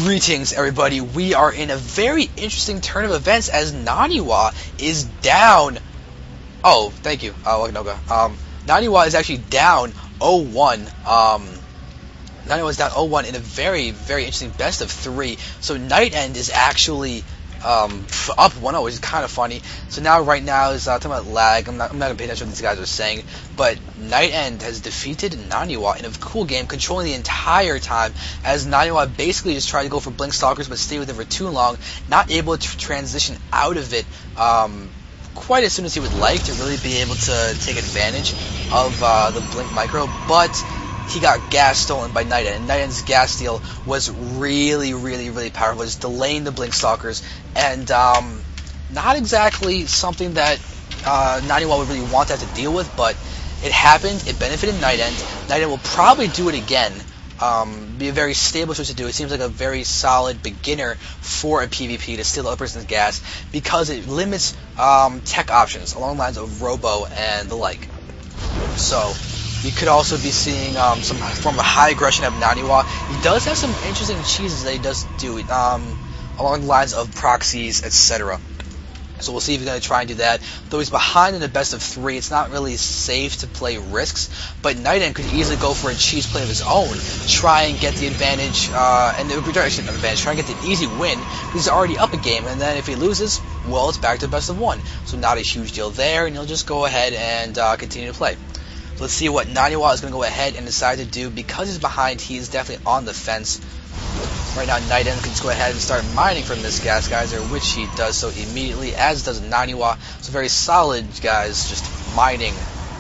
Greetings, everybody. We are in a very interesting turn of events as Naniwa is down. Oh, thank you, Xel'Naga. Naniwa is actually down 0-1. Naniwa is down 0-1 in a very, very interesting best of 3. So NightEnD is actually up 1-0, which is kind of funny. So now, right now, is talking about lag. I'm not gonna pay attention to what these guys are saying, but NightEnD has defeated Naniwa in a cool game, controlling the entire time. As Naniwa basically just tried to go for Blink Stalkers, but stayed with it for too long, not able to transition out of it quite as soon as he would like to really be able to take advantage of the Blink Micro, but he got gas stolen by NightEnD, and NightEnd's gas steal was really, really, really powerful. It was delaying the Blink Stalkers, and not exactly something that Naniwa would really want to have to deal with, but it happened. It benefited NightEnD. NightEnD will probably do it again. Be a very stable choice to do. It seems like a very solid beginner for a PvP to steal the other person's gas, because it limits tech options along the lines of Robo and the like. So you could also be seeing some form of high aggression of Naniwa. He does have some interesting cheeses that he does do along the lines of proxies, etc. So we'll see if he's going to try and do that. Though he's behind in the best of 3, it's not really safe to play risks. But NightEnD could easily go for a cheese play of his own, try and get the advantage, and it would be actually not advantage, try and get the easy win, because he's already up a game. And then if he loses, well, it's back to the best of 1. So not a huge deal there, and he'll just go ahead and continue to play. So let's see what Naniwa is going to go ahead and decide to do. Because he's behind, he's definitely on the fence. Right now, NightEnD can just go ahead and start mining from this gas geyser, which he does so immediately, as does Naniwa. So very solid guys, just mining.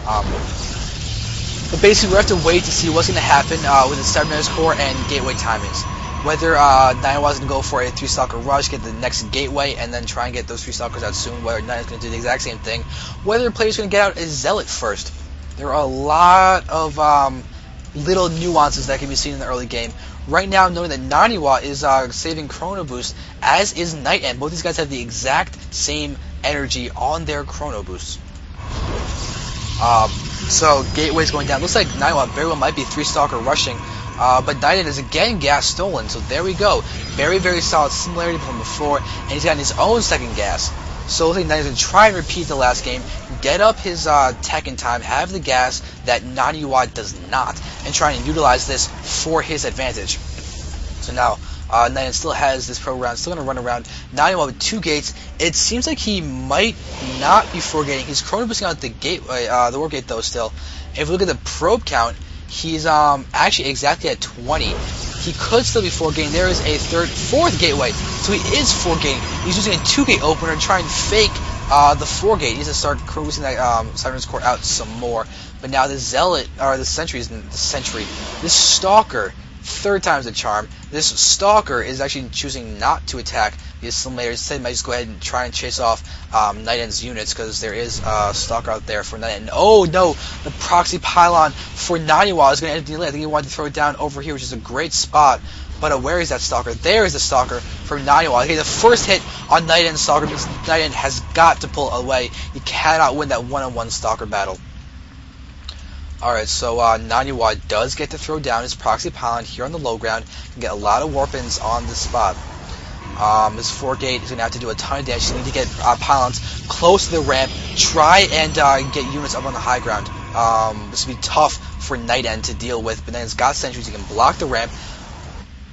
But basically, we have to wait to see what's going to happen with the Cybernetic core and gateway timings. Whether Naniwa is going to go for a 3-stalker rush, get the next gateway, and then try and get those 3 stalkers out soon. Whether NightEnD is going to do the exact same thing. Whether the player's going to get out a Zealot first. There are a lot of little nuances that can be seen in the early game. Right now, knowing that Naniwa is saving Chrono Boost, as is NightEnD. Both these guys have the exact same energy on their Chrono Boosts. So Gateway's going down. Looks like Naniwa very well might be 3-stalker rushing, but NightEnD is again gas stolen. So there we go. Very, very solid similarity from before, and he's gotten his own second gas. So I think NightEnd's going to try and repeat the last game, get up his tech in time, have the gas that Naniwa does not, and try and utilize this for his advantage. So now, NightEnD still has this pro round, still going to run around. Naniwa with 2 gates. It seems like he might not be 4-gating. He's chrono boosting out the gateway, the warp gate though still. If we look at the probe count, he's actually exactly at 20. He could still be 4-gating. There is a 4th gateway, so he is 4-gating. He's using a 2-gate opener to try and fake the 4-gate. He needs to start boosting that Cybernetic core out some more. But now the Zealot, or the Sentry, this Stalker, 3rd time's the charm. This Stalker is actually choosing not to attack the assimilators. Instead, might just go ahead and try and chase off NightEnd's units, because there is a Stalker out there for NightEnD. Oh no! The proxy pylon for Naniwa is going to end up delaying. I think he wanted to throw it down over here, which is a great spot. But where is that Stalker? There is the Stalker from Naniwa. Okay, the first hit on NightEnd's Stalker means NightEnD has got to pull away. He cannot win that 1-on-1 Stalker battle. Alright, so Naniwa does get to throw down his proxy pylon here on the low ground and get a lot of warp-ins on this spot. His 4-gate is going to have to do a ton of damage. He's going to get pylons close to the ramp, try and get units up on the high ground. This will be tough for NightEnD to deal with, but NightEnd's got sentries. He can block the ramp.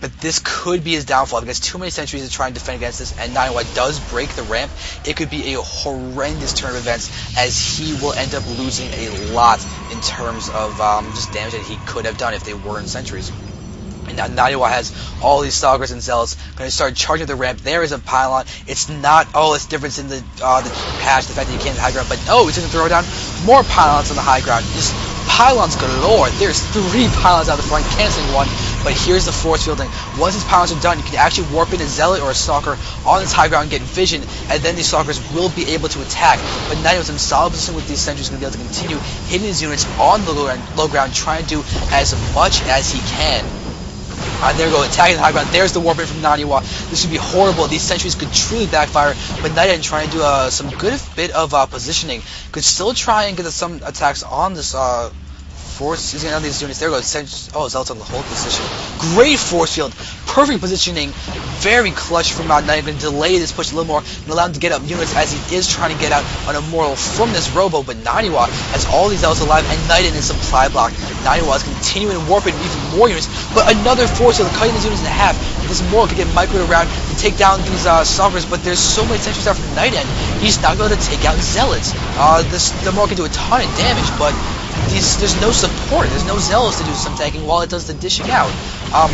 But this could be his downfall, because too many sentries to try and defend against this, and Naniwa does break the ramp. It could be a horrendous turn of events, as he will end up losing a lot in terms of just damage that he could have done if they weren't sentries. And now Naniwa has all these Stalkers and Zealots going to start charging the ramp. There is a pylon. It's not all this difference in the patch, the fact that you can't high ground, but oh, he's going to throw down more pylons on the high ground. Just pylons galore. There's 3 pylons out the front, canceling 1. But here's the force fielding. Once these pylons are done, you can actually warp in a Zealot or a Stalker on this high ground and get vision, and then these Stalkers will be able to attack. But Naniwa's in solid position with these sentries, going to be able to continue hitting his units on the low ground, trying to do as much as he can. There we go, attacking the high ground. There's the warp in from Naniwa. This would be horrible. These sentries could truly backfire, but NightEnD trying to do some good bit of positioning. Could still try and get some attacks on this Force using another of these units. There goes. Oh, Zealot's on the hold position. Great force field. Perfect positioning. Very clutch from NightEnD. Going to delay this push a little more and allow him to get up units as he is trying to get out on a Immortal from this Robo. But Naniwa has all these Zealots alive and NightEnD is supply block. Naniwa is continuing warping even more units. But another force field cutting these units in half. This Immortal could get microed around to take down these Stalkers. But there's so many sentries out from NightEnD. He's not going to take out Zealots. The Immortal can do a ton of damage, but there's no support. There's no Zealots to do some tanking while it does the dishing out.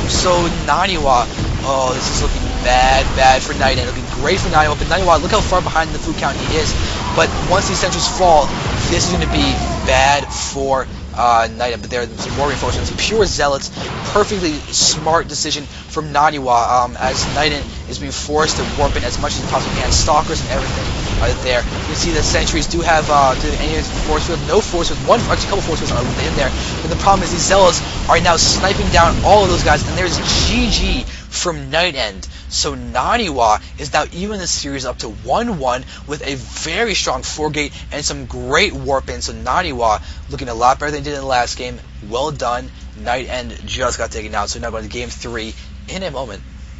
So Naniwa, oh, this is looking bad for NightEnD. Looking great for Naniwa, but Naniwa, look how far behind the food count he is. But once these sentries fall, this is going to be bad for NightEnD. But there are some more reinforcements. Pure Zealots, perfectly smart decision from Naniwa, as NightEnD is being forced to warp in as much as he possibly can. Stalkers and everything are there. You can see the sentries do have any force field, no force field. Actually, a couple force fields are in there. But the problem is these Zealots are now sniping down all of those guys, and there's GG from NightEnD. So Naniwa is now even the series up to 1-1 with a very strong 4-gate and some great warp-in. So Naniwa looking a lot better than he did in the last game. Well done. NightEnD just got taken out. So now going to game 3 in a moment.